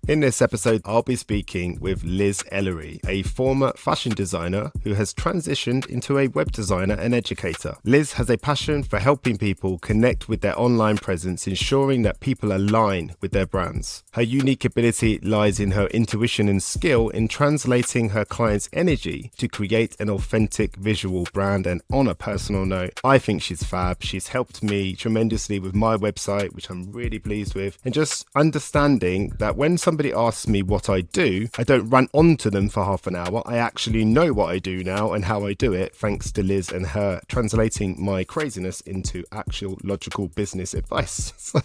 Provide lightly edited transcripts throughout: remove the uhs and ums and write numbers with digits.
In this episode, I'll be speaking with Liz Ellery, a former fashion designer who has transitioned into a web designer and educator. Liz has a passion for helping people connect with their online presence, ensuring that people align with their brands. Her unique ability lies in her intuition and skill in translating her clients' energy to create an authentic visual brand. And on a personal note, I think she's fab. She's helped me tremendously with my website, which I'm really pleased with, and just understanding that when somebody asks me what I do, I don't run onto them for half an hour. I actually know what I do now and how I do it, thanks to Liz and her translating my craziness into actual logical business advice. So,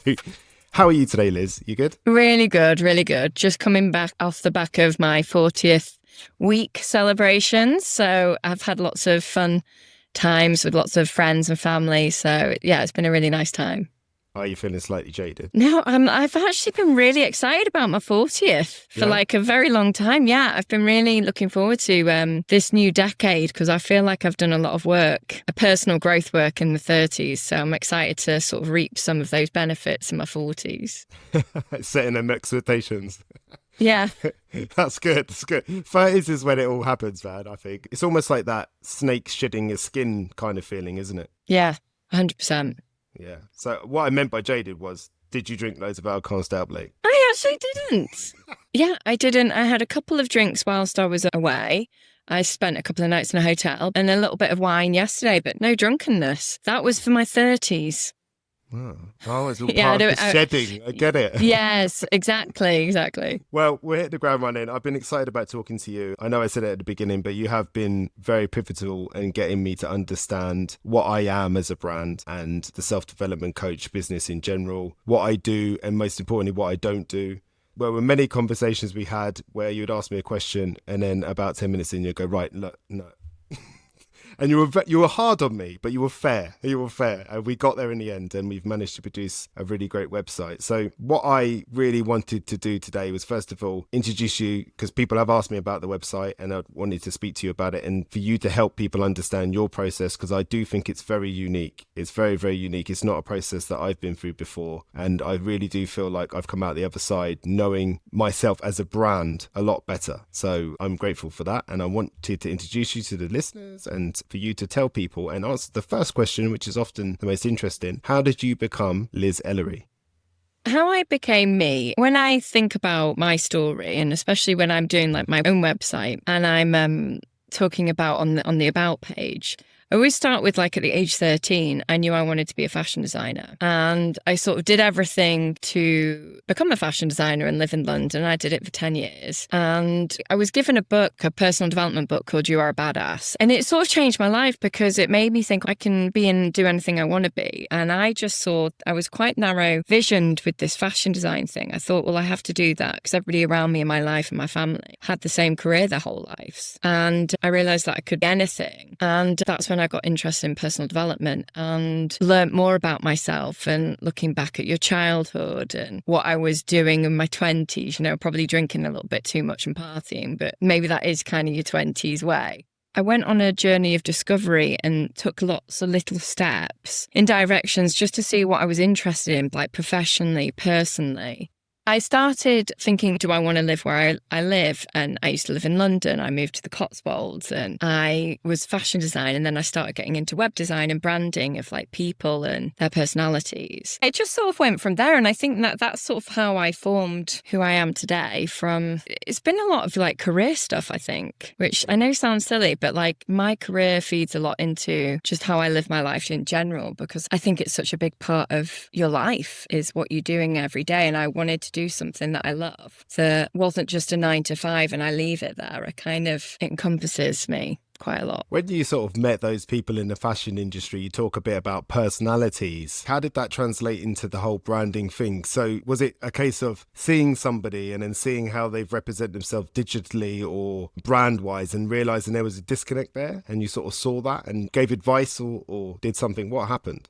how are you today, Liz? You good? Really good, really good. Just coming back off the back of my 40th week celebrations. So I've had lots of fun times with lots of friends and family. So yeah, it's been a really nice time. Are you feeling slightly jaded? No, I've actually been really excited about my 40th for like a very long time. Yeah, I've been really looking forward to this new decade because I feel like I've done a lot of work, a personal growth work in the 30s. So I'm excited to sort of reap some of those benefits in my 40s. Setting them expectations. Yeah. That's good. That's good. 30s is when it all happens, man, I think. It's almost like that snake shedding its skin kind of feeling, isn't it? Yeah, 100%. Yeah. So what I meant by jaded was, did you drink loads of alcohol and stay up late? I actually didn't. Yeah, I didn't. I had a couple of drinks whilst I was away. I spent a couple of nights in a hotel and a little bit of wine yesterday, but no drunkenness. That was for my 30s. Oh, it's all part of the shedding. I get it. Yes, exactly. Well, we're hitting the ground running. I've been excited about talking to you. I know I said it at the beginning, but you have been very pivotal in getting me to understand what I am as a brand and the self-development coach business in general, what I do, and most importantly, what I don't do. There were many conversations we had where you would ask me a question and then about 10 minutes in, you'd go, right, look, no. And you were hard on me, but you were fair. And we got there in the end, and we've managed to produce a really great website. So what I really wanted to do today was, first of all, introduce you, because people have asked me about the website and I wanted to speak to you about it, and for you to help people understand your process, because I do think it's very unique. It's very, very unique. It's not a process that I've been through before. And I really do feel like I've come out the other side knowing myself as a brand a lot better. So I'm grateful for that. And I wanted to introduce you to the listeners and for you to tell people and answer the first question, which is often the most interesting. How did you become Liz Ellery? How I became me, when I think about my story, and especially when I'm doing like my own website and I'm talking about on the about page, I always start with like at the age 13, I knew I wanted to be a fashion designer. And I sort of did everything to become a fashion designer and live in London. I did it for 10 years. And I was given a book, a personal development book called You Are a Badass. And it sort of changed my life because it made me think I can be and do anything I want to be. And I just saw I was quite narrow visioned with this fashion design thing. I thought, well, I have to do that because everybody around me in my life and my family had the same career their whole lives. And I realized that I could be anything. And that's when I got interested in personal development and learned more about myself, and looking back at your childhood and what I was doing in my 20s, probably drinking a little bit too much and partying, but maybe that is kind of your 20s way. I went on a journey of discovery and took lots of little steps in directions just to see what I was interested in, like professionally, personally. I started thinking, do I want to live where I live? And I used to live in London. I moved to the Cotswolds and I was fashion design. And then I started getting into web design and branding of like people and their personalities. It just sort of went from there. And I think that that's sort of how I formed who I am today. It's been a lot of like career stuff, I think, which I know sounds silly, but like my career feeds a lot into just how I live my life in general, because I think it's such a big part of your life is what you're doing every day. And I wanted to do something that I love. So it wasn't just a 9 to 5 and I leave it there. It encompasses me quite a lot. When you sort of met those people in the fashion industry, you talk a bit about personalities. How did that translate into the whole branding thing? So was it a case of seeing somebody and then seeing how they've represented themselves digitally or brand wise and realizing there was a disconnect there, and you sort of saw that and gave advice or did something? What happened?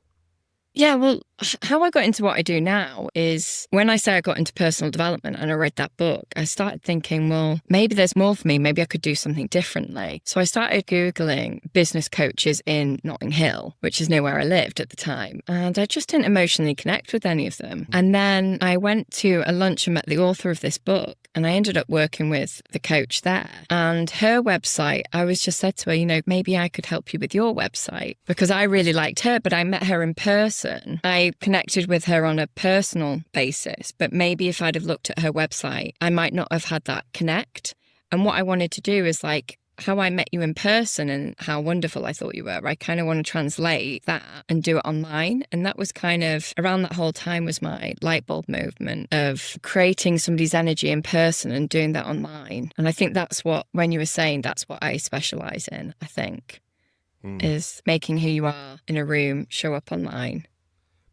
Yeah, well, how I got into what I do now is when I say I got into personal development and I read that book, I started thinking, well, maybe there's more for me. Maybe I could do something differently. So I started Googling business coaches in Notting Hill, which is near where I lived at the time. And I just didn't emotionally connect with any of them. And then I went to a lunch and met the author of this book. And I ended up working with the coach there. And her website, I was just said to her, maybe I could help you with your website, because I really liked her, but I met her in person. I connected with her on a personal basis, but maybe if I'd have looked at her website, I might not have had that connect. And what I wanted to do is how I met you in person and how wonderful I thought you were. I kind of want to translate that and do it online. And that was kind of around that whole time was my light bulb movement of creating somebody's energy in person and doing that online. And I think that's what, when you were saying, that's what I specialize in, I think, is making who you are in a room show up online.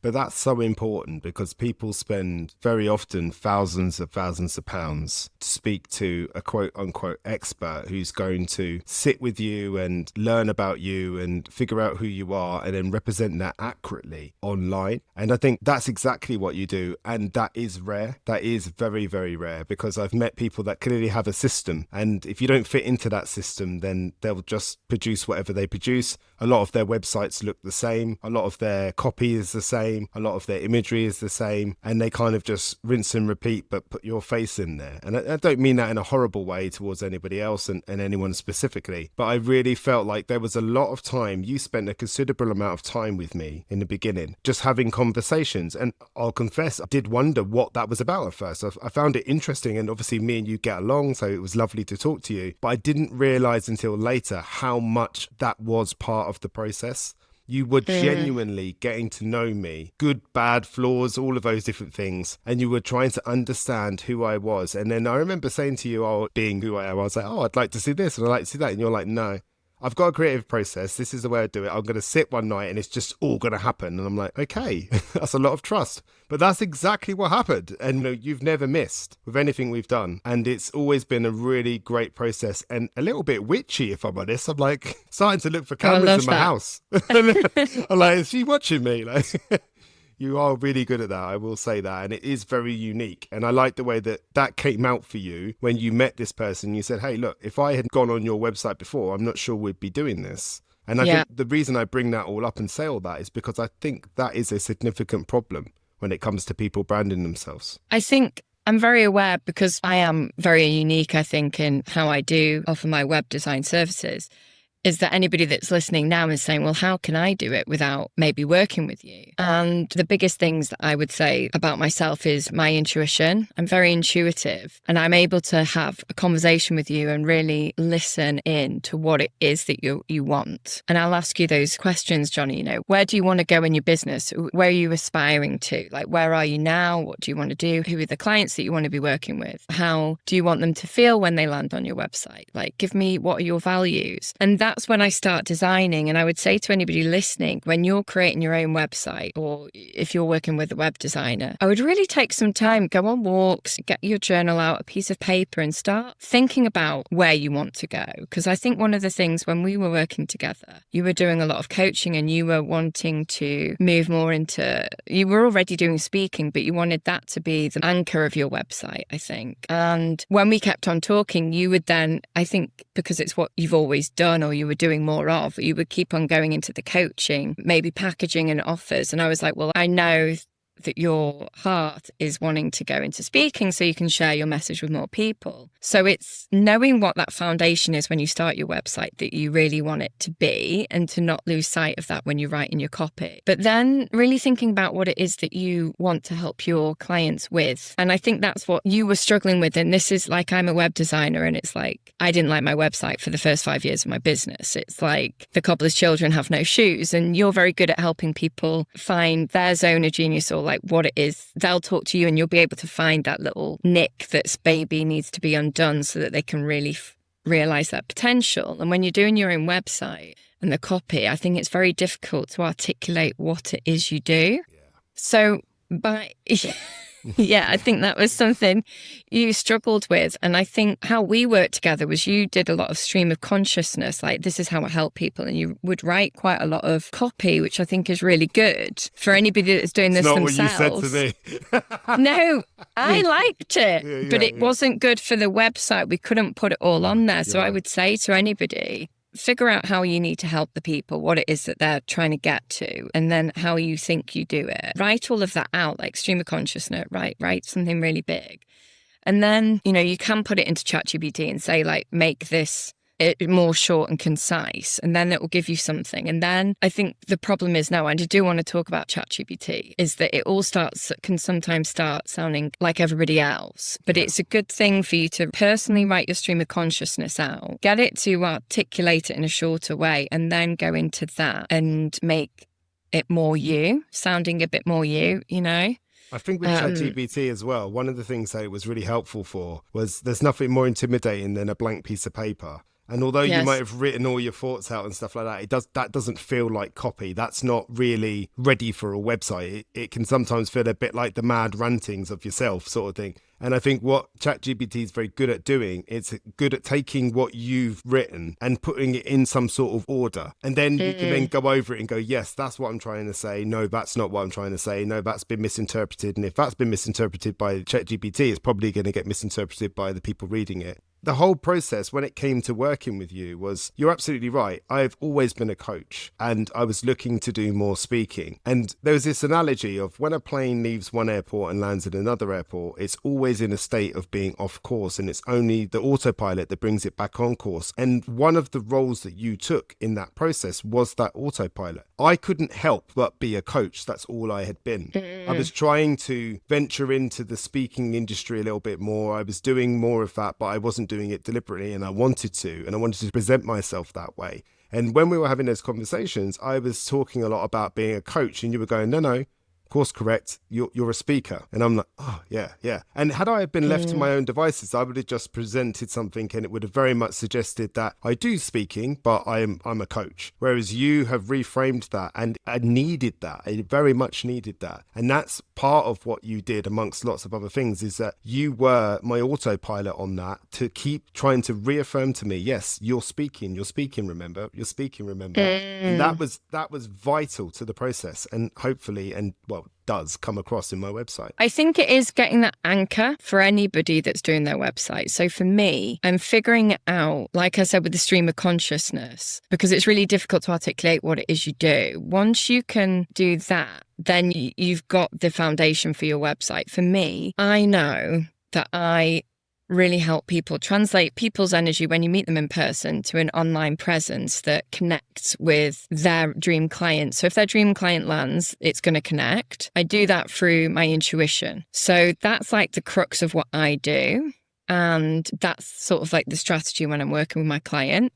But that's so important because people spend very often thousands of pounds to speak to a quote unquote expert who's going to sit with you and learn about you and figure out who you are and then represent that accurately online. And I think that's exactly what you do. And that is rare. That is very, very rare, because I've met people that clearly have a system. And if you don't fit into that system, then they'll just produce whatever they produce. A lot of their websites look the same. A lot of their copy is the same. A lot of their imagery is the same, and they kind of just rinse and repeat, but put your face in there. And I don't mean that in a horrible way towards anybody else and anyone specifically, but I really felt like there was a lot of time. You spent a considerable amount of time with me in the beginning, just having conversations. And I'll confess, I did wonder what that was about at first. I found it interesting, and obviously me and you get along, so it was lovely to talk to you. But I didn't realize until later how much that was part of the process. You were genuinely getting to know me, good, bad, flaws, all of those different things. And you were trying to understand who I was. And then I remember saying to you, being who I am, I was like, I'd like to see this and I'd like to see that. And you're like, no, I've got a creative process. This is the way I do it. I'm going to sit one night and it's just all going to happen. And I'm like, okay, that's a lot of trust. But that's exactly what happened. And you've never missed with anything we've done. And it's always been a really great process and a little bit witchy, if I'm honest. I'm like starting to look for cameras in my house. I'm like, is she watching me? Like, you are really good at that, I will say that. And it is very unique. And I like the way that came out for you when you met this person. You said, hey, look, if I had gone on your website before, I'm not sure we'd be doing this. And I think the reason I bring that all up and say all that is because I think that is a significant problem when it comes to people branding themselves. I think I'm very aware, because I am very unique, I think, in how I do offer my web design services, is that anybody that's listening now is saying, well, how can I do it without maybe working with you? And the biggest things that I would say about myself is my intuition. I'm very intuitive, and I'm able to have a conversation with you and really listen in to what it is that you want. And I'll ask you those questions, Johnny, where do you want to go in your business? Where are you aspiring to? Like, where are you now? What do you want to do? Who are the clients that you want to be working with? How do you want them to feel when they land on your website? Like, give me, what are your values? And that's when I start designing. And I would say to anybody listening, when you're creating your own website, or if you're working with a web designer, I would really take some time, go on walks, get your journal out, a piece of paper, and start thinking about where you want to go. Because I think one of the things when we were working together, you were doing a lot of coaching and you were wanting to move more into, you were already doing speaking, but you wanted that to be the anchor of your website, I think. And when we kept on talking, you would then, I think, because it's what you've always done or you were doing more of, you would keep on going into the coaching, maybe packaging and offers. And I was like, well, I know that your heart is wanting to go into speaking so you can share your message with more people. So it's knowing what that foundation is when you start your website that you really want it to be, and to not lose sight of that when you're writing your copy. But then really thinking about what it is that you want to help your clients with. And I think that's what you were struggling with. And this is like, I'm a web designer, and it's like, I didn't like my website for the first 5 years of my business. It's like the cobbler's children have no shoes, and you're very good at helping people find their zone of genius, or like what it is. They'll talk to you and you'll be able to find that little nick that's maybe needs to be undone so that they can really realize that potential. And when you're doing your own website and the copy, I think it's very difficult to articulate what it is you do. So I think that was something you struggled with. And I think how we worked together was you did a lot of stream of consciousness, like this is how I help people. And you would write quite a lot of copy, which I think is really good for anybody that's doing this themselves. Not what you said to me. No, I liked it, but it wasn't good for the website. We couldn't put it all on there. So I would say to anybody, figure out how you need to help the people, what it is that they're trying to get to, and then how you think you do it. Write all of that out, like stream of consciousness, write something really big. And then, you can put it into ChatGPT and say, like, make this more short and concise, and then it will give you something. And then I think the problem is now, and I do want to talk about ChatGPT, is that it all can sometimes start sounding like everybody else. But it's a good thing for you to personally write your stream of consciousness out, get it to articulate it in a shorter way, and then go into that and make it more you, sounding a bit more you. I think with ChatGPT as well, one of the things that it was really helpful for was there's nothing more intimidating than a blank piece of paper. And although you might have written all your thoughts out and stuff like that, that doesn't feel like copy. That's not really ready for a website. It can sometimes feel a bit like the mad rantings of yourself sort of thing. And I think what ChatGPT is very good at doing, it's good at taking what you've written and putting it in some sort of order. And then you can then go over it and go, yes, that's what I'm trying to say. No, that's not what I'm trying to say. No, that's been misinterpreted. And if that's been misinterpreted by ChatGPT, it's probably going to get misinterpreted by the people reading it. The whole process when it came to working with you was, you're absolutely right. I've always been a coach and I was looking to do more speaking. And there was this analogy of when a plane leaves one airport and lands at another airport, it's always in a state of being off course, and it's only the autopilot that brings it back on course. And one of the roles that you took in that process was that autopilot. I couldn't help but be a coach. That's all I had been. I was trying to venture into the speaking industry a little bit more. I was doing more of that, but I wasn't doing it deliberately, and I wanted to present myself that way. And when we were having those conversations, I was talking a lot about being a coach, and you were going, no, course correct, you're a speaker. And I'm like, oh yeah. And had I been left to my own devices, I would have just presented something and it would have very much suggested that I do speaking, but I'm a coach. Whereas you have reframed that, and I needed that. I very much needed that. And that's part of what you did amongst lots of other things, is that you were my autopilot on that, to keep trying to reaffirm to me, yes, you're speaking, remember. And that was vital to the process, and hopefully, does come across in my website. I think it is getting that anchor for anybody that's doing their website. So for me, I'm figuring it out, like I said, with the stream of consciousness, because it's really difficult to articulate what it is you do. Once you can do that, then you've got the foundation for your website. For me, I know that I really help people translate people's energy when you meet them in person to an online presence that connects with their dream client. So if their dream client lands, it's going to connect. I do that through my intuition. So that's like the crux of what I do. And that's sort of like the strategy when I'm working with my client.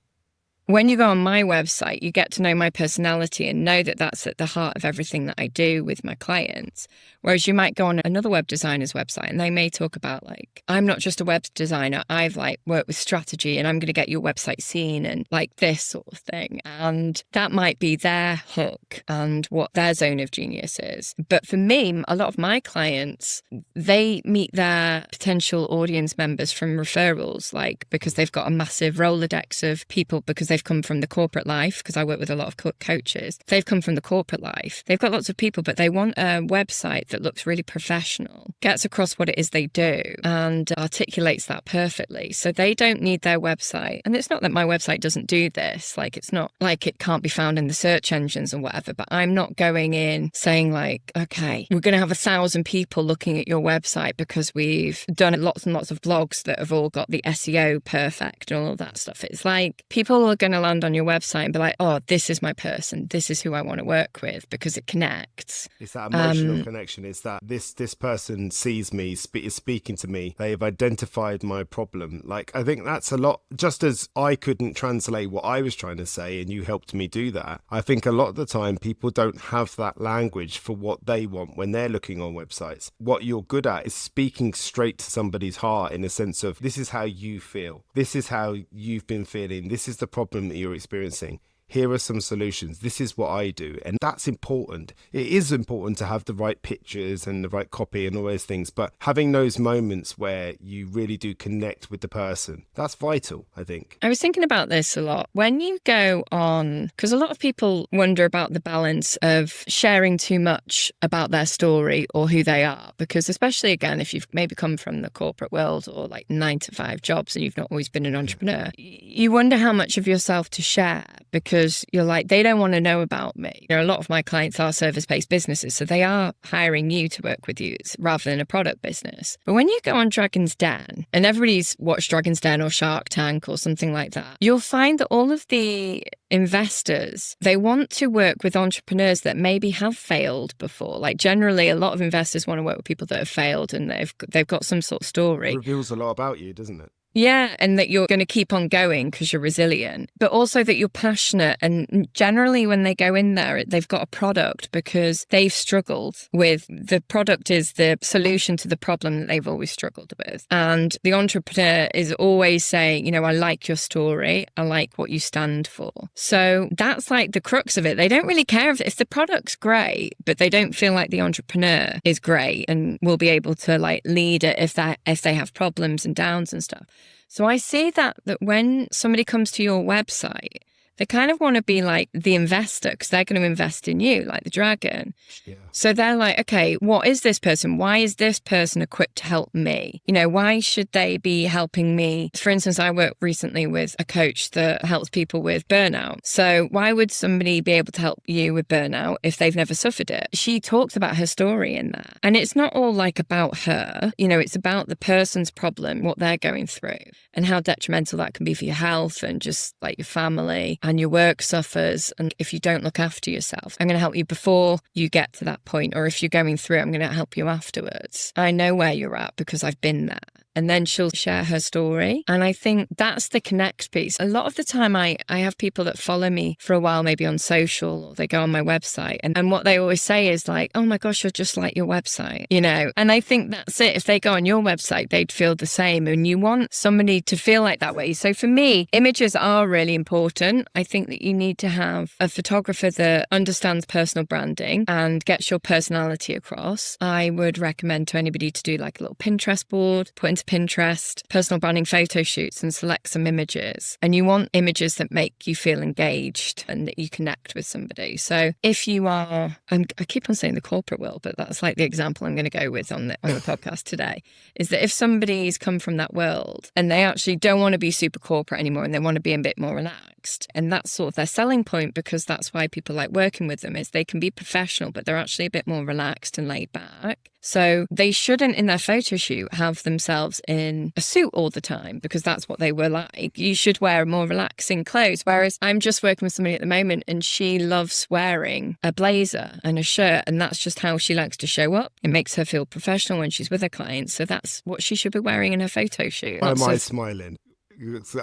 When you go on my website, you get to know my personality and know that that's at the heart of everything that I do with my clients. Whereas you might go on another web designer's website and they may talk about, like, I'm not just a web designer, I've worked with strategy and I'm going to get your website seen and like this sort of thing. And that might be their hook and what their zone of genius is. But for me, a lot of my clients, they meet their potential audience members from referrals, because they've got a massive Rolodex of people, because they've come from the corporate life, because I work with a lot of coaches. They've come from the corporate life. They've got lots of people, but they want a website that looks really professional, gets across what it is they do, and articulates that perfectly. So they don't need their website. And it's not that my website doesn't do this. It's not like it can't be found in the search engines and whatever, but I'm not going in saying okay, we're going to have 1,000 people looking at your website because we've done lots and lots of blogs that have all got the SEO perfect and all that stuff. It's like people are going to land on your website and be like, oh, this is my person. This is who I want to work with, because it connects. It's that emotional connection. It's that this person sees me, is speaking to me. They have identified my problem. I think that's a lot. Just as I couldn't translate what I was trying to say and you helped me do that, I think a lot of the time people don't have that language for what they want when they're looking on websites. What you're good at is speaking straight to somebody's heart, in a sense of, this is how you feel. This is how you've been feeling. This is the problem that you're experiencing. Here are some solutions. This is what I do. And that's important. It is important to have the right pictures and the right copy and all those things. But having those moments where you really do connect with the person, that's vital, I think. I was thinking about this a lot. When you go on, because a lot of people wonder about the balance of sharing too much about their story or who they are. Because especially, again, if you've maybe come from the corporate world or 9-to-5 jobs and you've not always been an entrepreneur, you wonder how much of yourself to share, because because you're like, they don't want to know about me. A lot of my clients are service-based businesses, so they are hiring you to work with you rather than a product business. But when you go on Dragon's Den, and everybody's watched Dragon's Den or Shark Tank or something like that, you'll find that all of the investors, they want to work with entrepreneurs that maybe have failed before. Like generally, a lot of investors want to work with people that have failed and they've got some sort of story. It reveals a lot about you, doesn't it? Yeah, and that you're going to keep on going because you're resilient, but also that you're passionate. And generally when they go in there, they've got a product because they've struggled with, the product is the solution to the problem that they've always struggled with. And the entrepreneur is always saying, I like your story. I like what you stand for. So that's like the crux of it. They don't really care if the product's great, but they don't feel like the entrepreneur is great and will be able to like lead it if they have problems and downs and stuff. So I see that when somebody comes to your website, they kind of want to be like the investor because they're going to invest in you, like the dragon. Yeah. So they're like, okay, what is this person? Why is this person equipped to help me? Why should they be helping me? For instance, I worked recently with a coach that helps people with burnout. So why would somebody be able to help you with burnout if they've never suffered it? She talks about her story in that. And it's not all like about her, it's about the person's problem, what they're going through and how detrimental that can be for your health and just like your family and your work suffers. And if you don't look after yourself, I'm going to help you before you get to that point. Or if you're going through it, I'm going to help you afterwards. I know where you're at because I've been there. And then she'll share her story. And I think that's the connect piece. A lot of the time I have people that follow me for a while, maybe on social, or they go on my website. And what they always say is like, oh my gosh, you're just like your website, And I think that's it. If they go on your website, they'd feel the same. And you want somebody to feel like that way. So for me, images are really important. I think that you need to have a photographer that understands personal branding and gets your personality across. I would recommend to anybody to do like a little Pinterest board, put into Pinterest, personal branding photo shoots and select some images. And you want images that make you feel engaged and that you connect with somebody. So if you are, I keep on saying the corporate world, but that's like the example I'm going to go with on the podcast today, is that if somebody's come from that world and they actually don't want to be super corporate anymore and they want to be a bit more relaxed, and that's sort of their selling point, because that's why people like working with them, is they can be professional, but they're actually a bit more relaxed and laid back. So they shouldn't, in their photo shoot, have themselves in a suit all the time because that's what they were like. You should wear more relaxing clothes. Whereas I'm just working with somebody at the moment and she loves wearing a blazer and a shirt, and that's just how she likes to show up. It makes her feel professional when she's with her clients. So that's what she should be wearing in her photo shoot. Why am I smiling?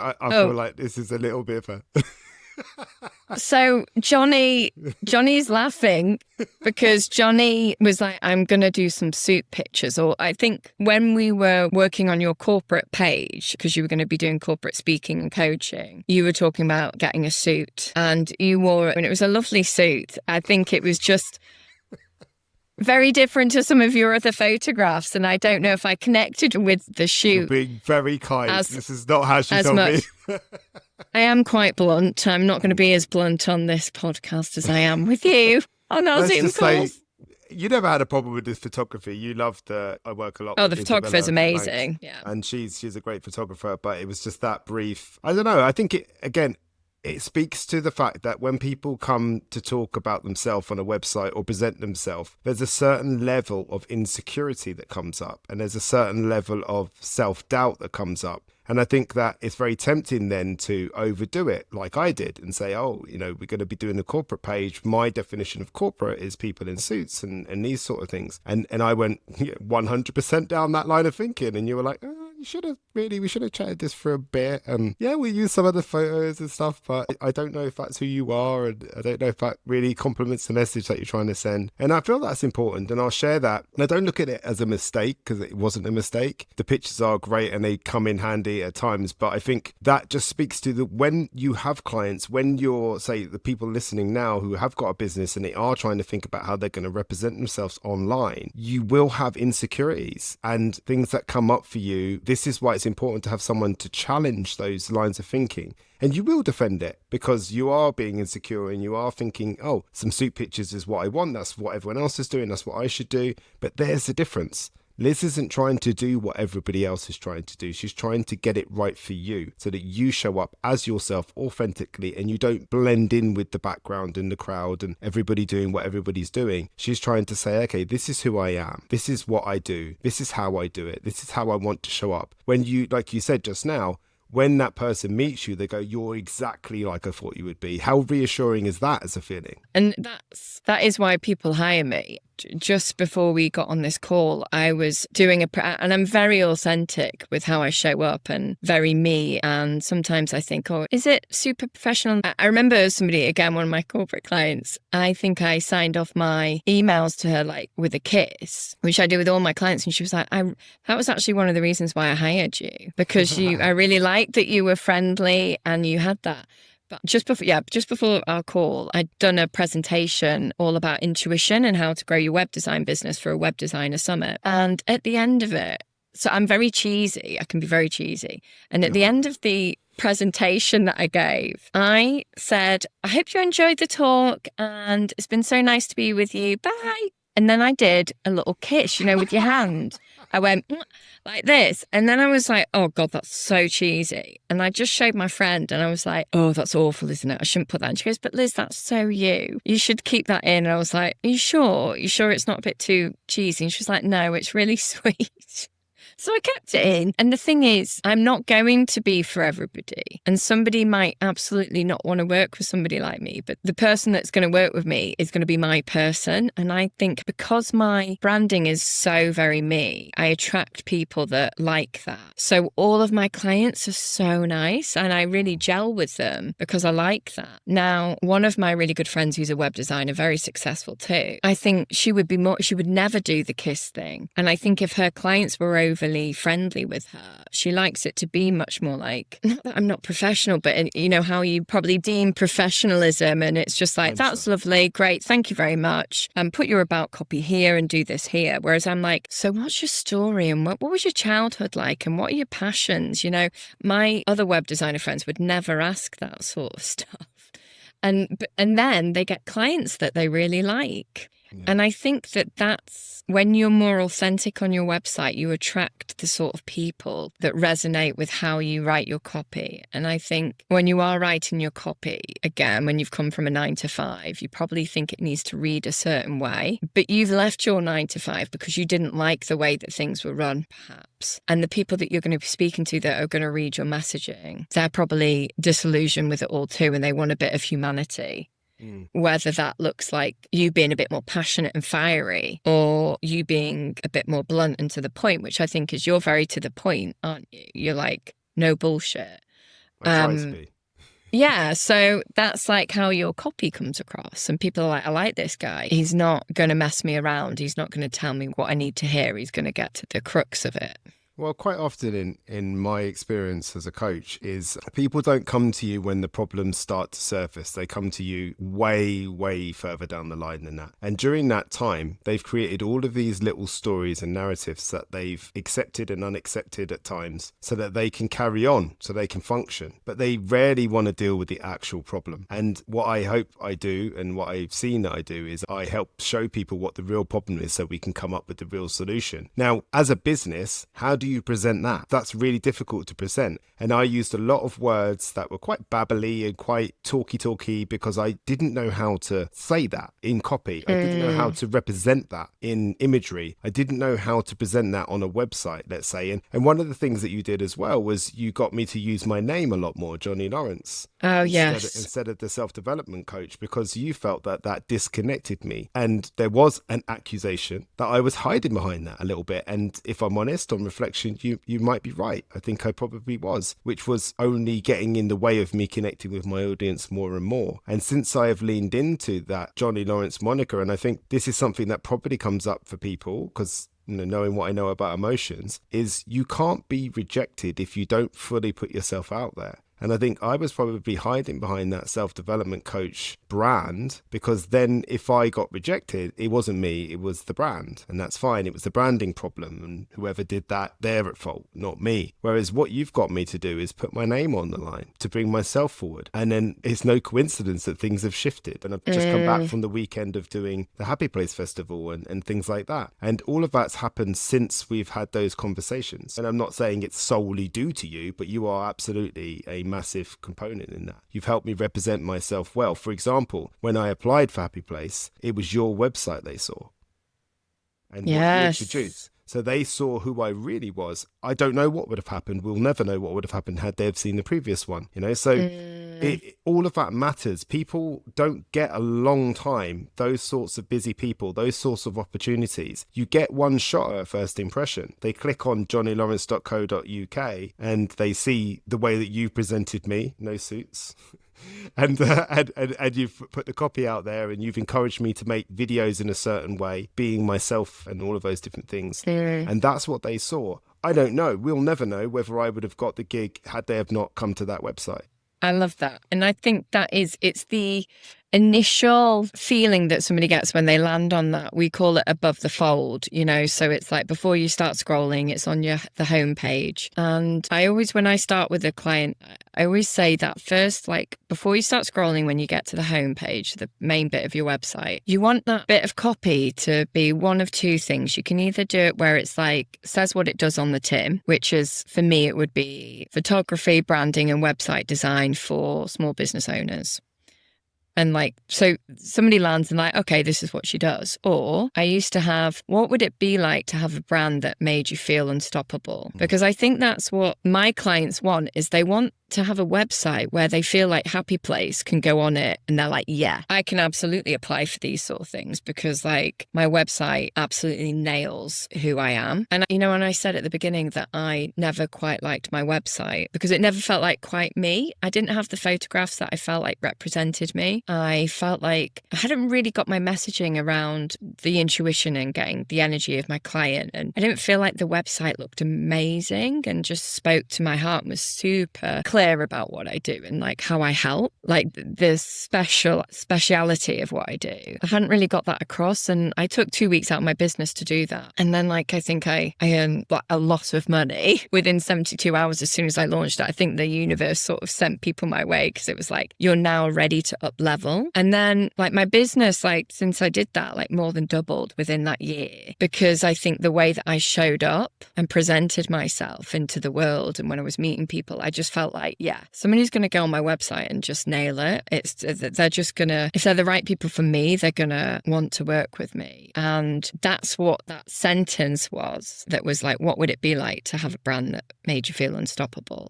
I feel like this is a little bit of a... So Johnny's laughing because Johnny was like, I'm going to do some suit pictures. Or I think when we were working on your corporate page, because you were going to be doing corporate speaking and coaching, you were talking about getting a suit and you wore it and it was a lovely suit. I think it was just very different to some of your other photographs. And I don't know if I connected with the shoot. You're being very kind. This is not how she told me. I am quite blunt. I'm not going to be as blunt on this podcast as I am with you on our Zoom calls. You never had a problem with this photography. You loved I work a lot. Oh, the photographer's amazing. Yeah. And she's a great photographer, but it was just that brief. I don't know. I think it speaks to the fact that when people come to talk about themselves on a website or present themselves, there's a certain level of insecurity that comes up and there's a certain level of self-doubt that comes up. And I think that it's very tempting then to overdo it like I did and say, oh, we're going to be doing a corporate page. My definition of corporate is people in suits and these sort of things. And I went 100% down that line of thinking. And you were like, oh, we should have chatted this for a bit. Yeah, we use some other photos and stuff, but I don't know if that's who you are. And I don't know if that really complements the message that you're trying to send. And I feel that's important. And I'll share that. And I don't look at it as a mistake because it wasn't a mistake. The pictures are great and they come in handy at times, but I think that just speaks to when you have clients, when you're, say, the people listening now who have got a business and they are trying to think about how they're going to represent themselves online, you will have insecurities and things that come up for you. This is why it's important to have someone to challenge those lines of thinking. And you will defend it because you are being insecure and you are thinking, oh, some suit pictures is what I want. That's what everyone else is doing. That's what I should do. But there's the difference. Liz isn't trying to do what everybody else is trying to do. She's trying to get it right for you so that you show up as yourself authentically and you don't blend in with the background and the crowd and everybody doing what everybody's doing. She's trying to say, okay, this is who I am. This is what I do. This is how I do it. This is how I want to show up. When you, like you said just now, when that person meets you, they go, you're exactly like I thought you would be. How reassuring is that as a feeling? And that is why people hire me. Just before we got on this call, I was doing and I'm very authentic with how I show up and very me. And sometimes I think, oh, is it super professional? I remember somebody, again, one of my corporate clients, I think I signed off my emails to her like with a kiss, which I do with all my clients. And she was like, that was actually one of the reasons why I hired you, because I really liked that you were friendly and you had that. But just before our call, I'd done a presentation all about intuition and how to grow your web design business for a web designer summit. And at the end of it, so I'm very cheesy. I can be very cheesy. And at the end of the presentation that I gave, I said, I hope you enjoyed the talk and it's been so nice to be with you. Bye. And then I did a little kiss, with your hand. I went like this. And then I was like, oh God, that's so cheesy. And I just showed my friend and I was like, oh, that's awful, isn't it? I shouldn't put that in. She goes, but Liz, that's so you. You should keep that in. And I was like, are you sure? You sure it's not a bit too cheesy? And she was like, no, it's really sweet. So I kept it in. And the thing is, I'm not going to be for everybody. And somebody might absolutely not want to work with somebody like me. But the person that's going to work with me is going to be my person. And I think because my branding is so very me, I attract people that like that. So all of my clients are so nice and I really gel with them because I like that. Now, one of my really good friends who's a web designer, very successful too, I think she would never do the kiss thing. And I think if her clients were overly friendly with her, she likes it to be much more like, not that I'm not professional, but how you probably deem professionalism. And it's just like, that's lovely, great, thank you very much. Put your about copy here and do this here. Whereas I'm like, so what's your story and what was your childhood like and what are your passions? My other web designer friends would never ask that sort of stuff. And then they get clients that they really like. Yeah. And I think that's when you're more authentic on your website, you attract the sort of people that resonate with how you write your copy. And I think when you are writing your copy, again, when you've come from a 9 to 5, you probably think it needs to read a certain way, but you've left your 9 to 5 because you didn't like the way that things were run, perhaps. And the people that you're going to be speaking to that are going to read your messaging, they're probably disillusioned with it all too, and they want a bit of humanity. Whether that looks like you being a bit more passionate and fiery or you being a bit more blunt and to the point, which I think is you're very to the point, aren't you? You're like, no bullshit. I try to be. Yeah, so that's like how your copy comes across. And people are like, I like this guy. He's not going to mess me around. He's not going to tell me what I need to hear. He's going to get to the crux of it. Well, quite often in my experience as a coach is people don't come to you when the problems start to surface. They come to you way, way further down the line than that. And during that time, they've created all of these little stories and narratives that they've accepted and unaccepted at times so that they can carry on, so they can function. But they rarely want to deal with the actual problem. And what I hope I do and what I've seen that I do is I help show people what the real problem is so we can come up with the real solution. Now, as a business, how do you present that? That's really difficult to present. And I used a lot of words that were quite babbly and quite talky because I didn't know how to say that in copy. I didn't know how to represent that in imagery. I didn't know how to present that on a website, let's say. And one of the things that you did as well was you got me to use my name a lot more, Johnny Lawrence. Oh, yes. Instead of the self-development coach, because you felt that disconnected me. And there was an accusation that I was hiding behind that a little bit. And if I'm honest, on reflection, you might be right. I think I probably was, which was only getting in the way of me connecting with my audience more and more. And since I have leaned into that Johnny Lawrence moniker, and I think this is something that probably comes up for people because knowing what I know about emotions, is you can't be rejected if you don't fully put yourself out there. And I think I was probably hiding behind that self-development coach brand, because then if I got rejected, it wasn't me, it was the brand. And that's fine. It was the branding problem. And whoever did that, they're at fault, not me. Whereas what you've got me to do is put my name on the line to bring myself forward. And then it's no coincidence that things have shifted. And I've just come back from the weekend of doing the Happy Place Festival and things like that. And all of that's happened since we've had those conversations. And I'm not saying it's solely due to you, but you are absolutely a massive component in that. You've helped me represent myself well. For example, when I applied for Happy Place, it was your website they saw and what you introduced. So they saw who I really was. I don't know what would have happened. We'll never know what would have happened had they have seen the previous one, you know? So all of that matters. People don't get a long time, those sorts of busy people, those sorts of opportunities. You get one shot at first impression. They click on johnnylawrence.co.uk and they see the way that you presented me, no suits. And you've put the copy out there and you've encouraged me to make videos in a certain way, being myself and all of those different things. And that's what they saw. I don't know. We'll never know whether I would have got the gig had they have not come to that website. I love that. And I think it's the initial feeling that somebody gets when they land on that. We call it above the fold, you know, so it's like before you start scrolling, it's on the home page. And I always, when I start with a client, I always say that first, like before you start scrolling, when you get to the home page, the main bit of your website, you want that bit of copy to be one of two things. You can either do it where it's like says what it does on the tin, which is, for me, it would be photography, branding and website design for small business owners. And like, so somebody lands and like, okay, this is what she does. Or I used to have, what would it be like to have a brand that made you feel unstoppable? Because I think that's what my clients want, is they want to have a website where they feel like Happy Place can go on it and they're like, yeah, I can absolutely apply for these sort of things because like my website absolutely nails who I am. And you know, when I said at the beginning that I never quite liked my website because it never felt like quite me. I didn't have the photographs that I felt like represented me. I felt like I hadn't really got my messaging around the intuition and getting the energy of my client. And I didn't feel like the website looked amazing and just spoke to my heart and was super clear about what I do and like how I help, like the speciality of what I do. I hadn't really got that across, and I took 2 weeks out of my business to do that. And then like I think I earned like a lot of money within 72 hours as soon as I launched it. I think the universe sort of sent people my way because it was like, you're now ready to up level. And then like my business, like since I did that, like more than doubled within that year, because I think the way that I showed up and presented myself into the world, and when I was meeting people, I just felt like, yeah, somebody's going to go on my website and just nail it. They're just going to, if they're the right people for me, they're going to want to work with me. And that's what that sentence was, that was like, what would it be like to have a brand that made you feel unstoppable?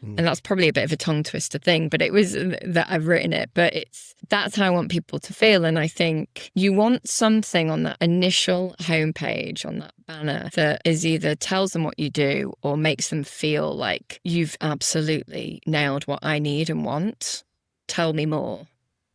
And that's probably a bit of a tongue twister thing, but it was that I've written it, but that's how I want people to feel. And I think you want something on that initial homepage, on that banner, that is either tells them what you do or makes them feel like you've absolutely nailed what I need and want. Tell me more.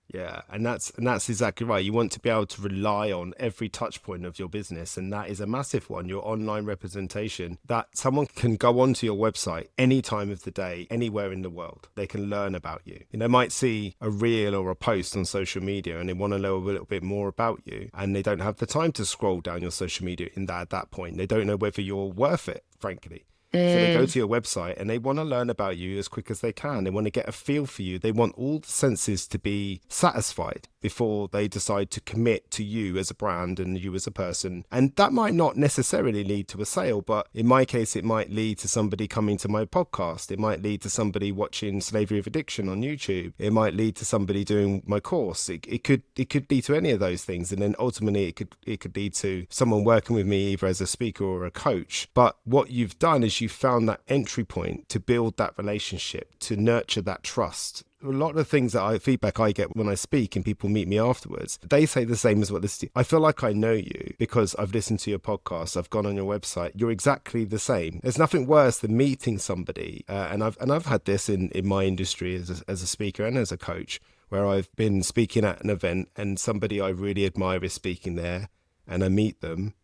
Yeah, and that's exactly right. You want to be able to rely on every touch point of your business, and that is a massive one, your online representation, that someone can go onto your website any time of the day, anywhere in the world. They can learn about you. They might see a reel or a post on social media and they want to know a little bit more about you, and they don't have the time to scroll down your social media at that point. They don't know whether you're worth it, frankly. So they go to your website and they want to learn about you as quick as they can. They want to get a feel for you. They want all the senses to be satisfied before they decide to commit to you as a brand and you as a person. And that might not necessarily lead to a sale, but in my case, it might lead to somebody coming to my podcast. It might lead to somebody watching Slavery of Addiction on YouTube. It might lead to somebody doing my course. It could lead to any of those things. And then ultimately it could lead to someone working with me either as a speaker or a coach. But what you've done is you found that entry point to build that relationship, to nurture that trust. A lot of the things feedback I get when I speak and people meet me afterwards, they say the same as what this. I feel like I know you because I've listened to your podcast, I've gone on your website. You're exactly the same. There's nothing worse than meeting somebody, and I've had this in my industry as a speaker and as a coach, where I've been speaking at an event and somebody I really admire is speaking there, and I meet them,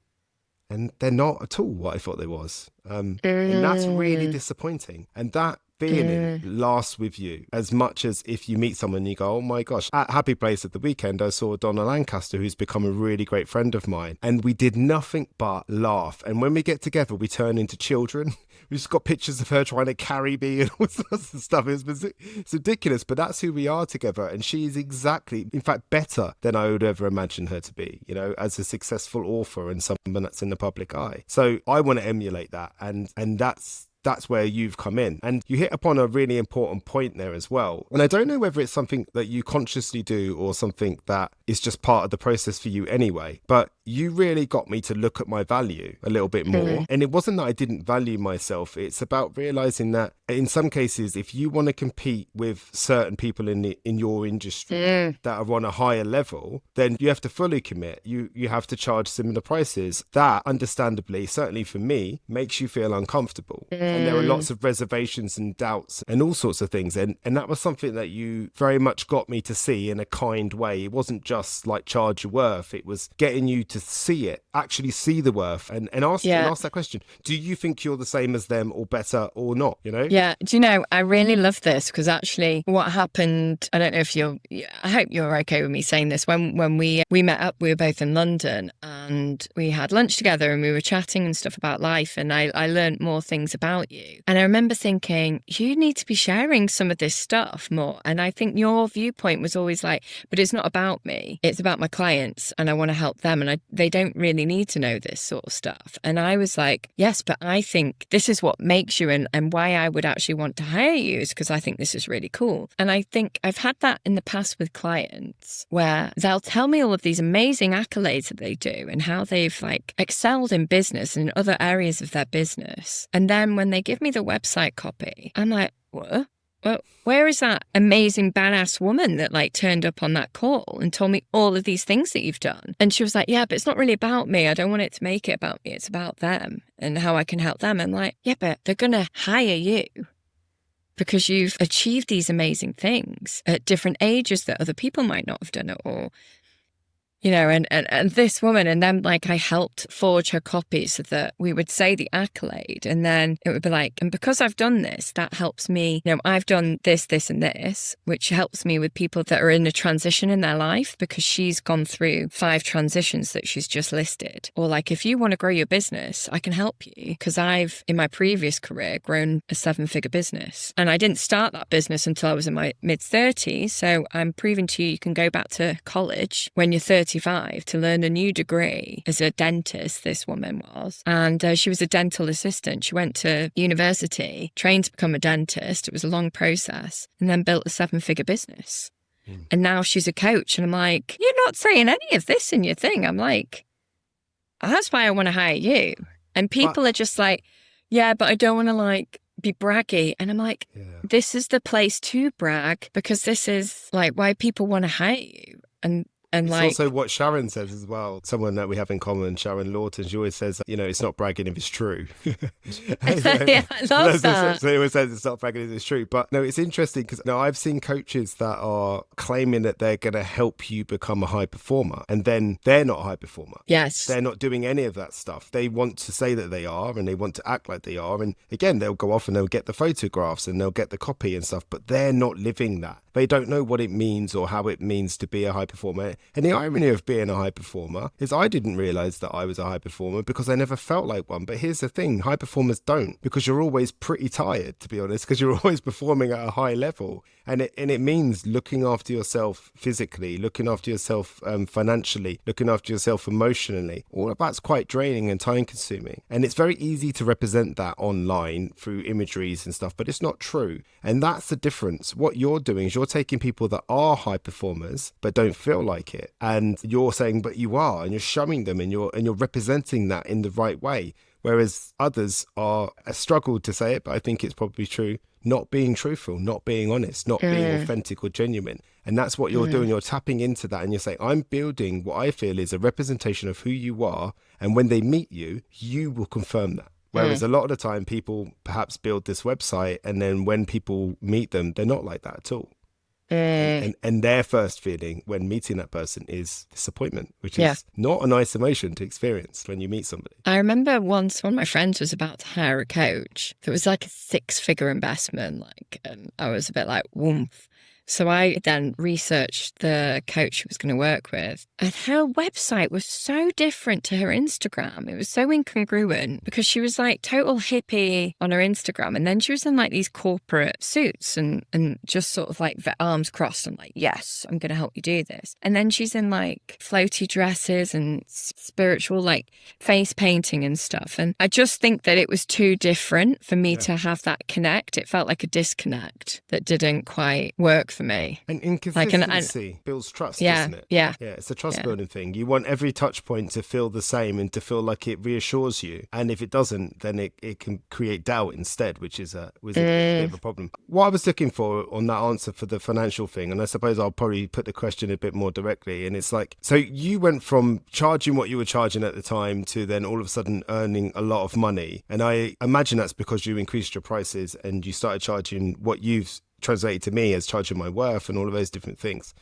and they're not at all what I thought they was. And that's really disappointing. And that feeling lasts with you as much as if you meet someone and you go, oh my gosh. At Happy Place at the weekend, I saw Donna Lancaster, who's become a really great friend of mine. And we did nothing but laugh. And when we get together, we turn into children. We just got pictures of her trying to carry me and all sorts of stuff. It's ridiculous, but that's who we are together. And she's exactly, in fact, better than I would ever imagine her to be, you know, as a successful author and someone that's in the public eye. So I want to emulate that. And that's where you've come in. And you hit upon a really important point there as well. And I don't know whether it's something that you consciously do or something that is just part of the process for you anyway, but you really got me to look at my value a little bit more. And it wasn't that I didn't value myself. It's about realizing that in some cases, if you want to compete with certain people in your industry that are on a higher level, then you have to fully commit. You have to charge similar prices. That, understandably, certainly for me, makes you feel uncomfortable. And there are lots of reservations and doubts and all sorts of things. And that was something that you very much got me to see in a kind way. It wasn't just like charge your worth. It was getting you to see it, actually see the worth and ask that question. Do you think you're the same as them or better or not, you know? Yeah. Do you know, I really love this because actually what happened, I don't know if I hope you're okay with me saying this. When we met up, we were both in London and we had lunch together and we were chatting and stuff about life. And I learned more things about you. And I remember thinking, you need to be sharing some of this stuff more. And I think your viewpoint was always like, but it's not about me. It's about my clients and I want to help them. And they don't really need to know this sort of stuff. And I was like, yes, but I think this is what makes you and why I would actually want to hire you is because I think this is really cool. And I think I've had that in the past with clients where they'll tell me all of these amazing accolades that they do and how they've like excelled in business and in other areas of their business. And then when they give me the website copy, I'm like, what? Well, where is that amazing badass woman that like turned up on that call and told me all of these things that you've done? And she was like, yeah, but it's not really about me. I don't want it to make it about me. It's about them and how I can help them. And like, yeah, but they're going to hire you because you've achieved these amazing things at different ages that other people might not have done it or you know, and this woman, and then like I helped forge her copy so that we would say the accolade and then it would be like, and because I've done this, that helps me, you know, I've done this, this and this, which helps me with people that are in a transition in their life because she's gone through 5 transitions that she's just listed. Or like, if you want to grow your business, I can help you because I've, in my previous career, grown a 7-figure business. And I didn't start that business until I was in my mid-30s. So I'm proving to you can go back to college when you're 35 to learn a new degree as a dentist, this woman was. And she was a dental assistant. She went to university, trained to become a dentist. It was a long process and then built a 7-figure business. And now she's a coach. And I'm like, you're not saying any of this in your thing. I'm like, that's why I want to hire you. And people are just like, yeah, but I don't want to like be braggy. And I'm like, this is the place to brag because this is like why people want to hire you. And it's like, also what Sharon says as well. Someone that we have in common, Sharon Lawton, she always says, you know, it's not bragging if it's true. yeah, I love that. So he always says it's not bragging if it's true. But no, it's interesting because now I've seen coaches that are claiming that they're going to help you become a high performer. And then they're not a high performer. Yes. They're not doing any of that stuff. They want to say that they are and they want to act like they are. And again, they'll go off and they'll get the photographs and they'll get the copy and stuff, but they're not living that. They don't know what it means or how it means to be a high performer. And the irony of being a high performer is I didn't realize that I was a high performer because I never felt like one. But here's the thing, high performers don't, because you're always pretty tired, to be honest, because you're always performing at a high level. And it means looking after yourself physically, looking after yourself financially, looking after yourself emotionally. All of that's quite draining and time consuming. And it's very easy to represent that online through imageries and stuff, but it's not true. And that's the difference. What you're doing is you're taking people that are high performers but don't feel like it, and you're saying but you are, and you're showing them and you're representing that in the right way, whereas others are, I struggled to say it but I think it's probably true, not being truthful, not being honest, not being authentic or genuine. And that's what you're doing. You're tapping into that and you're saying, I'm building what I feel is a representation of who you are, and when they meet you, you will confirm that. Whereas a lot of the time people perhaps build this website and then when people meet them, they're not like that at all. And their first feeling when meeting that person is disappointment, which Yeah. is not a nice emotion to experience when you meet somebody. I remember once one of my friends was about to hire a coach. It was like a 6-figure investment, and I was a bit like, woomph. So I then researched the coach she was going to work with, and her website was so different to her Instagram. It was so incongruent because she was like total hippie on her Instagram, and then she was in like these corporate suits and just sort of like the arms crossed and like, yes, I'm going to help you do this. And then she's in like floaty dresses and spiritual like face painting and stuff. And I just think that it was too different for me to have that connect. It felt like a disconnect that didn't quite work for me. And inconsistency builds trust, doesn't it? Yeah. It's a trust building thing. You want every touch point to feel the same and to feel like it reassures you. And if it doesn't, then it can create doubt instead, which is a bit of a problem. What I was looking for on that answer for the financial thing, and I suppose I'll probably put the question a bit more directly, and it's like, so you went from charging what you were charging at the time to then all of a sudden earning a lot of money. And I imagine that's because you increased your prices and you started charging what you've translated to me as charging my worth and all of those different things.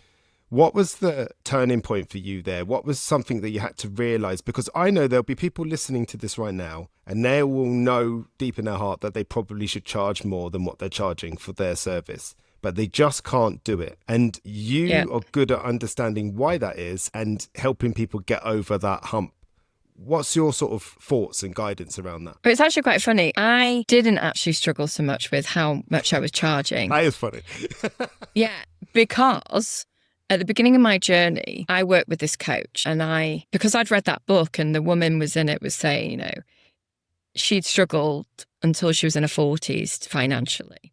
What was the turning point for you there? What was something that you had to realize? Because I know there'll be people listening to this right now and they will know deep in their heart that they probably should charge more than what they're charging for their service, but they just can't do it. And you are good at understanding why that is and helping people get over that hump. What's your sort of thoughts and guidance around that? It's actually quite funny. I didn't actually struggle so much with how much I was charging. That is funny. Yeah, because at the beginning of my journey, I worked with this coach, and because I'd read that book and the woman was in it was saying, she'd struggled until she was in her 40s financially.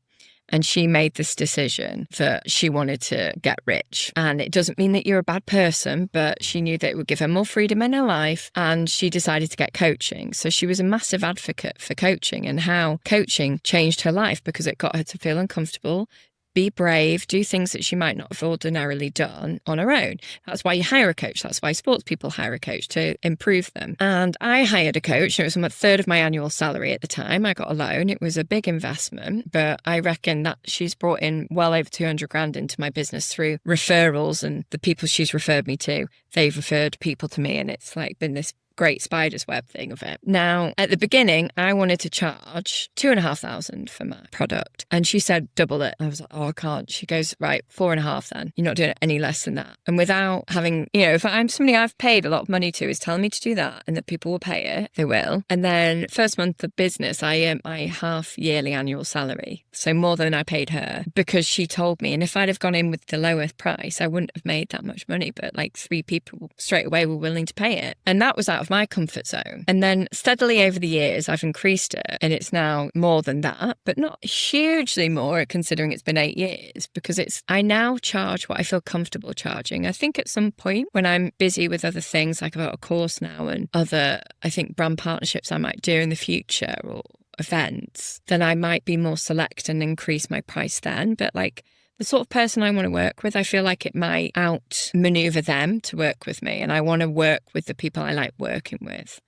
And she made this decision that she wanted to get rich. And it doesn't mean that you're a bad person, but she knew that it would give her more freedom in her life. And she decided to get coaching. So she was a massive advocate for coaching and how coaching changed her life because it got her to feel uncomfortable, be brave, do things that she might not have ordinarily done on her own. That's why you hire a coach. That's why sports people hire a coach, to improve them. And I hired a coach. It was a third of my annual salary at the time. I got a loan. It was a big investment, but I reckon that she's brought in well over 200 grand into my business through referrals, and the people she's referred me to, they've referred people to me, and it's like been this great spider's web thing of it. Now, at the beginning, I wanted to charge 2,500 for my product. And she said, double it. I was like, oh, I can't. She goes, right, 4.5 then. You're not doing it any less than that. And without having, if I'm somebody I've paid a lot of money to is telling me to do that and that people will pay it, they will. And then first month of business, I earned my half yearly annual salary. So more than I paid her because she told me. And if I'd have gone in with the lowest price, I wouldn't have made that much money. But like 3 people straight away were willing to pay it. And that was out of my comfort zone. And then steadily over the years, I've increased it and it's now more than that, but not hugely more considering it's been 8 years, because I now charge what I feel comfortable charging. I think at some point when I'm busy with other things, like I've got a course now and other, I think, brand partnerships I might do in the future or events, then I might be more select and increase my price then. But like, the sort of person I want to work with, I feel like it might outmaneuver them to work with me. And I want to work with the people I like working with.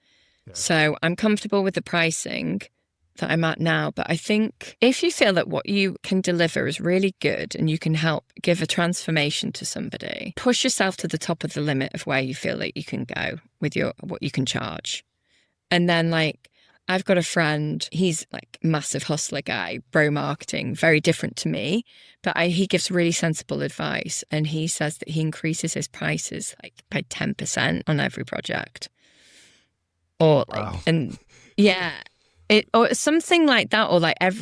Yeah. So I'm comfortable with the pricing that I'm at now. But I think if you feel that what you can deliver is really good and you can help give a transformation to somebody, push yourself to the top of the limit of where you feel that you can go with what you can charge. And then like, I've got a friend, he's like massive hustler guy, bro marketing, very different to me, but he gives really sensible advice. And he says that he increases his prices like by 10% on every project. Or like, wow. And yeah, or something like that, or like I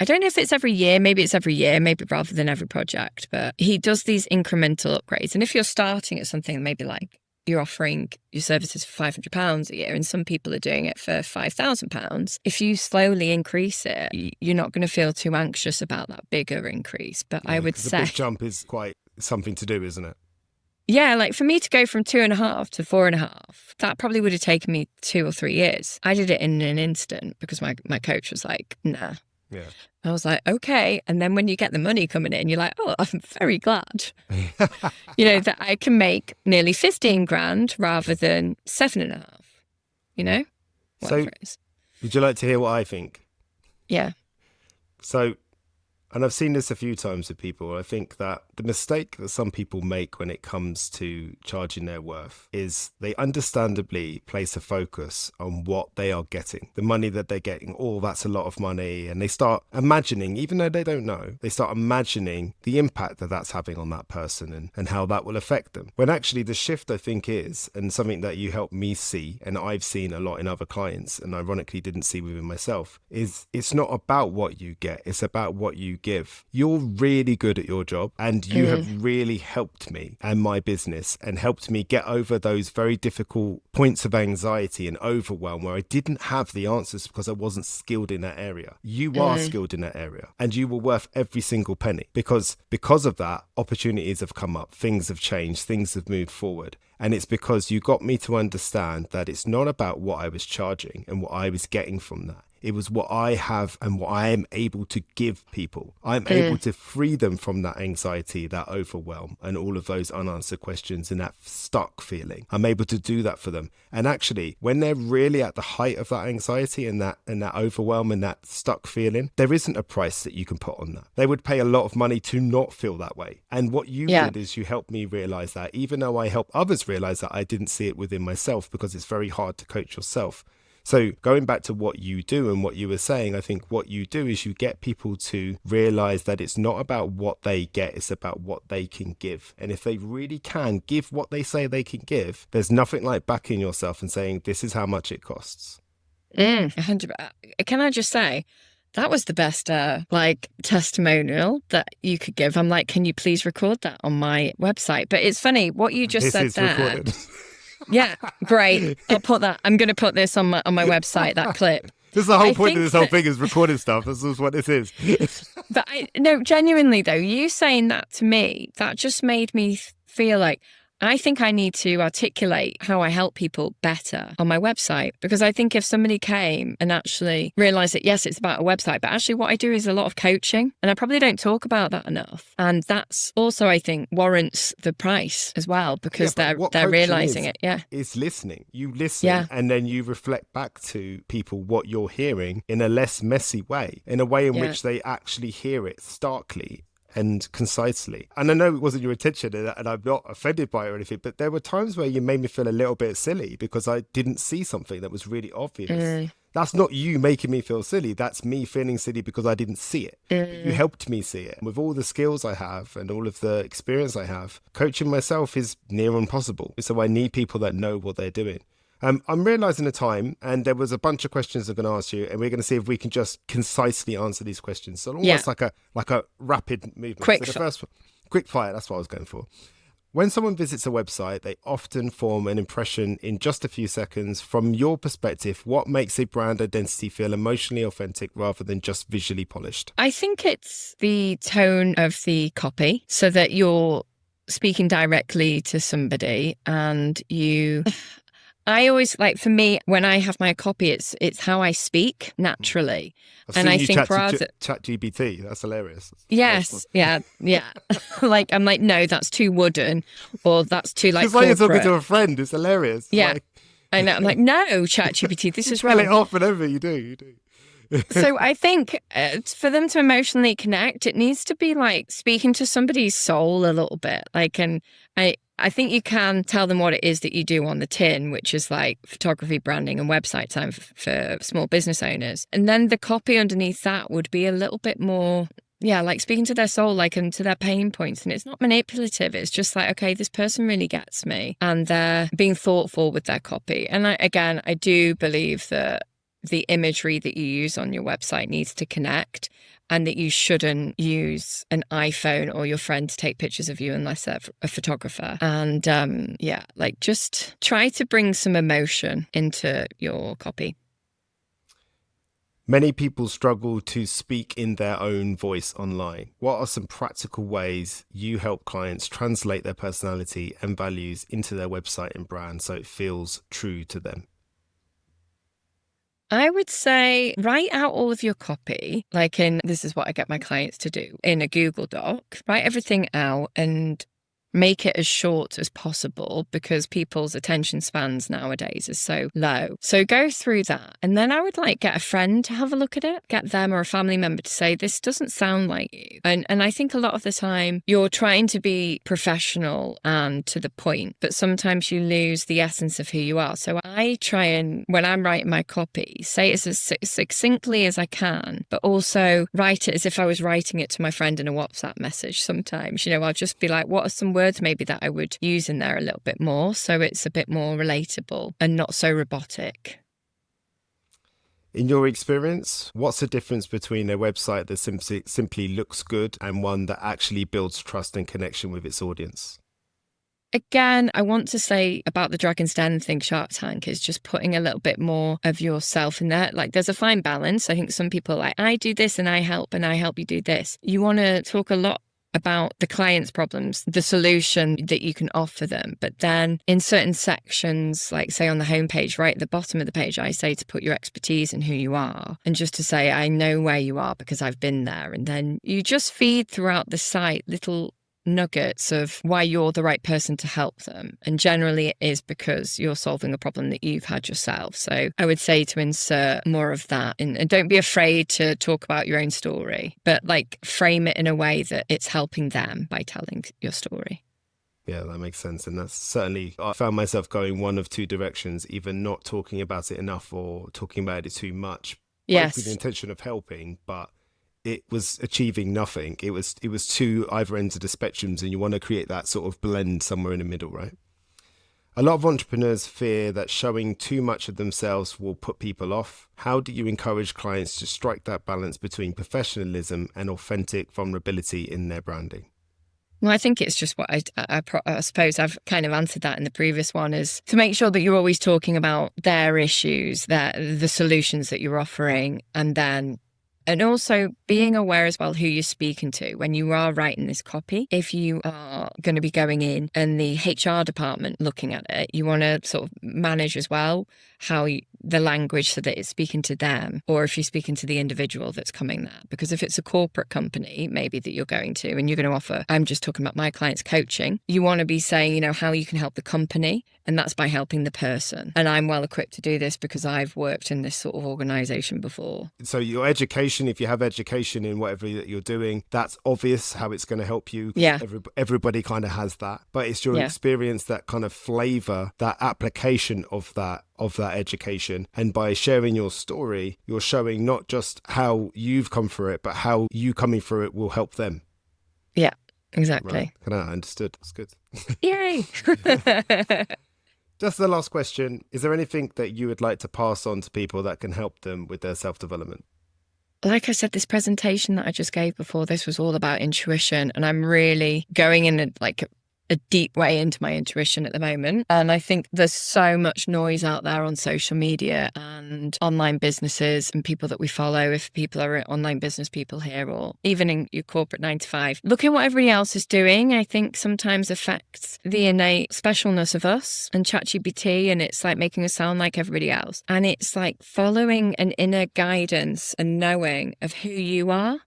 don't know if it's every year, maybe it's every year, maybe rather than every project, but he does these incremental upgrades. And if you're starting at something maybe like, you're offering your services for £500 a year and some people are doing it for £5,000. If you slowly increase it, you're not going to feel too anxious about that bigger increase. But yeah, I would say... the big jump is quite something to do, isn't it? Yeah, like for me to go from 2.5 to 4.5, that probably would have taken me 2 or 3 years. I did it in an instant because my coach was like, nah. Yeah. I was like, okay. And then when you get the money coming in, you're like, oh, I'm very glad, that I can make nearly 15 grand rather than 7.5, So, would you like to hear what I think? Yeah. So And I've seen this a few times with people. I think that the mistake that some people make when it comes to charging their worth is they understandably place a focus on what they are getting, the money that they're getting. Oh, that's a lot of money. And they start imagining, even though they don't know, they start imagining the impact that that's having on that person and how that will affect them. When actually the shift, I think, is, and something that you helped me see, and I've seen a lot in other clients, and ironically didn't see within myself, is it's not about what you get, it's about what you give. You're really good at your job, and you have really helped me and my business and helped me get over those very difficult points of anxiety and overwhelm where I didn't have the answers because I wasn't skilled in that area. You are skilled in that area, and you were worth every single penny because of that, opportunities have come up, things have changed, things have moved forward. And it's because you got me to understand that it's not about what I was charging and what I was getting from that. It was what I have and what I am able to give people. I'm able to free them from that anxiety, that overwhelm, and all of those unanswered questions and that stuck feeling. I'm able to do that for them. And actually, when they're really at the height of that anxiety and that overwhelm and that stuck feeling, there isn't a price that you can put on that. They would pay a lot of money to not feel that way. And what you did is you helped me realize that, even though I help others realize that, I didn't see it within myself because it's very hard to coach yourself. So going back to what you do and what you were saying, I think what you do is you get people to realize that it's not about what they get, it's about what they can give. And if they really can give what they say they can give, there's nothing like backing yourself and saying, this is how much it costs. 100%. Can I just say, that was the best testimonial that you could give. I'm like, can you please record that on my website? But it's funny what you just said there. Recorded. Yeah, great. I'll put that. I'm going to put this on my website, that clip. This is the whole point of this whole thing, is recording stuff. This is what this is. But no, genuinely though, you saying that to me, that just made me feel like I think I need to articulate how I help people better on my website, because I think if somebody came and actually realized that, yes, it's about a website, but actually what I do is a lot of coaching, and I probably don't talk about that enough. And that's also, I think, warrants the price as well, because they're realizing it. Yeah. It's listening. You listen and then you reflect back to people what you're hearing in a less messy way, in a way in which they actually hear it starkly and concisely. And I know it wasn't your intention, and I'm not offended by it or anything, but there were times where you made me feel a little bit silly because I didn't see something that was really obvious. That's not you making me feel silly. That's me feeling silly because I didn't see it. But you helped me see it. With all the skills I have and all of the experience I have, coaching myself is near impossible. So I need people that know what they're doing. I'm realising the time, and there was a bunch of questions I'm going to ask you, and we're going to see if we can just concisely answer these questions. So almost like a rapid movement. Quick fire, that's what I was going for. When someone visits a website, they often form an impression in just a few seconds. From your perspective, what makes a brand identity feel emotionally authentic rather than just visually polished? I think it's the tone of the copy, so that you're speaking directly to somebody and you... I always, for me, when I have my copy, it's how I speak naturally. And I think chat GPT, that's hilarious. Yes, yeah. I'm like, no, that's too wooden, or that's too it's like you're talking to a friend. It's hilarious. Yeah, I know. I'm like, no, chat GPT, this is wrong. It off whenever you do. So I think for them to emotionally connect, it needs to be like speaking to somebody's soul a little bit. I think you can tell them what it is that you do on the tin, which is like photography, branding, and website time for small business owners. And then the copy underneath that would be a little bit more, like speaking to their soul, and to their pain points. And it's not manipulative. It's just like, okay, this person really gets me. And they're being thoughtful with their copy. And I do believe that the imagery that you use on your website needs to connect, and that you shouldn't use an iPhone or your friend to take pictures of you unless they're a photographer. And just try to bring some emotion into your copy. Many people struggle to speak in their own voice online. What are some practical ways you help clients translate their personality and values into their website and brand so it feels true to them? I would say write out all of your copy, this is what I get my clients to do, in a Google Doc. Write everything out and make it as short as possible because people's attention spans nowadays are so low. So go through that. And then I would like get a friend to have a look at it, get them or a family member to say, this doesn't sound like you. And I think a lot of the time you're trying to be professional and to the point, but sometimes you lose the essence of who you are. So I try and, when I'm writing my copy, say it as succinctly as I can, but also write it as if I was writing it to my friend in a WhatsApp message. Sometimes, I'll just be like, what are some words maybe that I would use in there a little bit more, so it's a bit more relatable and not so robotic. In your experience, what's the difference between a website that simply looks good and one that actually builds trust and connection with its audience? Again, I want to say about the Dragon's Den thing, Shark Tank, is just putting a little bit more of yourself in there. Like, there's a fine balance. I think some people are like, I do this and I help you do this. You want to talk a lot about the client's problems, the solution that you can offer them. But then in certain sections, like say on the homepage, right at the bottom of the page, I say to put your expertise and who you are, and just to say, I know where you are because I've been there. And then you just feed throughout the site little nuggets of why you're the right person to help them. And generally it is because you're solving a problem that you've had yourself. So I would say to insert more of that, and don't be afraid to talk about your own story, but like frame it in a way that it's helping them by telling your story. Yeah, that makes sense. And that's certainly, I found myself going one of two directions, either not talking about it enough or talking about it too much. Yes. Both with the intention of helping, but it was achieving nothing. It was two either ends of the spectrums, and you want to create that sort of blend somewhere in the middle, right? A lot of entrepreneurs fear that showing too much of themselves will put people off. How do you encourage clients to strike that balance between professionalism and authentic vulnerability in their branding? Well, I think it's just what I suppose I've kind of answered that in the previous one, is to make sure that you're always talking about their issues, the solutions that you're offering, and also being aware as well who you're speaking to when you are writing this copy. If you are going to be going in and the HR department looking at it, you want to sort of manage as well the language so that it's speaking to them, or if you're speaking to the individual that's coming there. Because if it's a corporate company, maybe that you're going to, and you're going to offer, I'm just talking about my clients coaching, you want to be saying, how you can help the company, and that's by helping the person. And I'm well equipped to do this because I've worked in this sort of organization before. So your education, if you have education in whatever that you're doing, that's obvious how it's going to help you. Yeah. Everybody kind of has that, but it's your experience, that kind of flavor, that application of that education. And by sharing your story, you're showing not just how you've come through it, but how you coming through it will help them. Yeah, exactly. Right. I understood. That's good. Yay. Just the last question. Is there anything that you would like to pass on to people that can help them with their self-development? Like I said, this presentation that I just gave before, this was all about intuition, and I'm really going in a deep way into my intuition at the moment. And I think there's so much noise out there on social media and online businesses and people that we follow. If people are online business people here, or even in your corporate 9-to-5, looking at what everybody else is doing, I think sometimes affects the innate specialness of us and ChatGPT, and it's like making us sound like everybody else. And it's like following an inner guidance and knowing of who you are.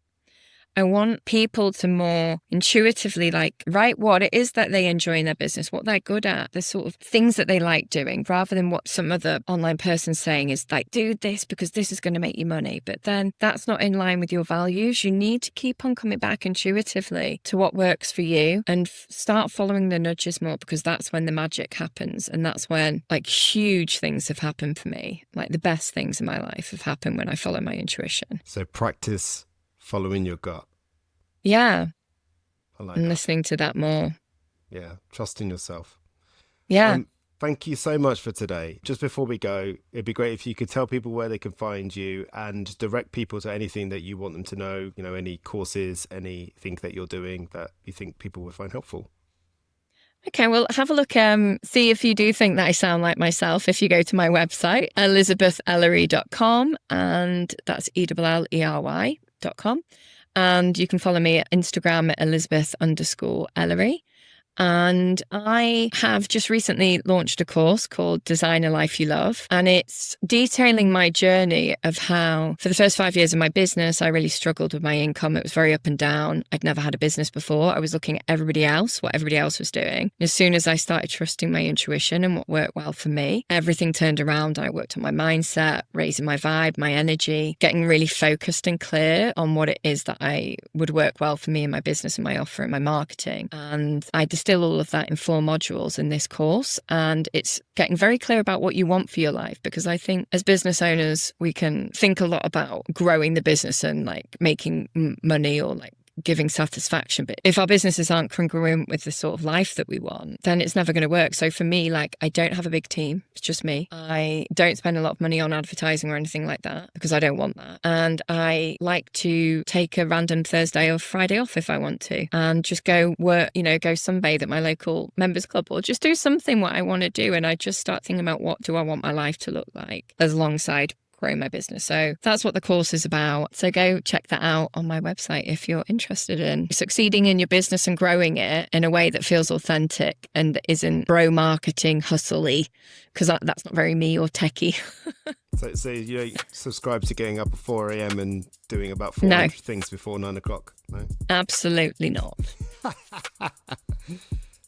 I want people to more intuitively write what it is that they enjoy in their business, what they're good at, the sort of things that they like doing, rather than what some other online person's saying is like, do this because this is going to make you money. But then that's not in line with your values. You need to keep on coming back intuitively to what works for you and start following the nudges more, because that's when the magic happens. And that's when huge things have happened for me. The best things in my life have happened when I follow my intuition. So practice following your gut. Yeah. I like and that. Listening to that more. Yeah. Trusting yourself. Yeah. Thank you so much for today. Just before we go, it'd be great if you could tell people where they can find you and direct people to anything that you want them to know, any courses, anything that you're doing that you think people would find helpful. Okay, well, have a look, see if you do think that I sound like myself. If you go to my website, elizabethellery.com, and that's ELLERY.com. And you can follow me at Instagram at Elizabeth_Ellery. And I have just recently launched a course called Design a Life You Love. And it's detailing my journey of how, for the first 5 years of my business, I really struggled with my income. It was very up and down. I'd never had a business before. I was looking at everybody else, what everybody else was doing. As soon as I started trusting my intuition and what worked well for me, everything turned around. I worked on my mindset, raising my vibe, my energy, getting really focused and clear on what it is that I would work well for me in my business and my offer and my marketing. And I distill all of that in 4 modules in this course. And it's getting very clear about what you want for your life, because I think as business owners, we can think a lot about growing the business and like making money or like giving satisfaction. But if our businesses aren't congruent with the sort of life that we want, then it's never going to work. So for me, like, I don't have a big team. It's just me. I don't spend a lot of money on advertising or anything like that because I don't want that. And I like to take a random Thursday or Friday off if I want to and just go work, go sunbathe at my local members club or just do something what I want to do. And I just start thinking about what do I want my life to look like alongside grow my business. So that's what the course is about. So go check that out on my website if you're interested in succeeding in your business and growing it in a way that feels authentic and isn't bro marketing hustle-y, because that's not very me or techie. So you subscribe to getting up at 4 a.m. and doing about 400 things before 9 o'clock? No? Absolutely not.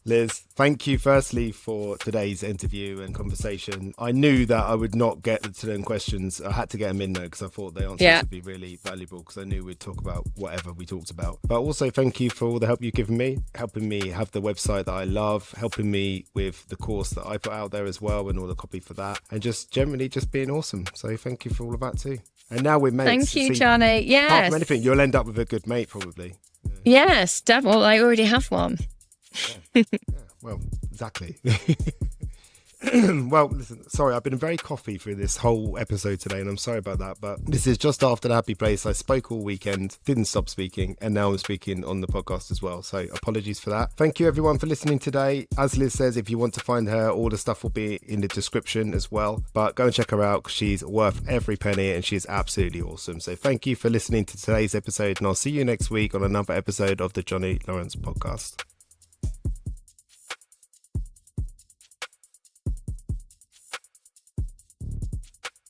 Liz, thank you firstly for today's interview and conversation. I knew that I would not get to them questions. I had to get them in though because I thought the answers would be really valuable, because I knew we'd talk about whatever we talked about. But also thank you for all the help you've given me, helping me have the website that I love, helping me with the course that I put out there as well and all the copy for that, and just generally just being awesome. So thank you for all of that too. And now we're mates. Thank you, Johnny. Yes. Apart from anything, you'll end up with a good mate probably. Yes, well, I already have one. Yeah, well, exactly. Well, listen, sorry, I've been very coffee through this whole episode today, and I'm sorry about that, but this is just after the happy place. I spoke all weekend, didn't stop speaking, and now I'm speaking on the podcast as well, so apologies for that. Thank you everyone for listening today. As Liz says, if you want to find her, all the stuff will be in the description as well, but go and check her out because she's worth every penny and she's absolutely awesome. So thank you for listening to today's episode, and I'll see you next week on another episode of the Johnny Lawrence podcast.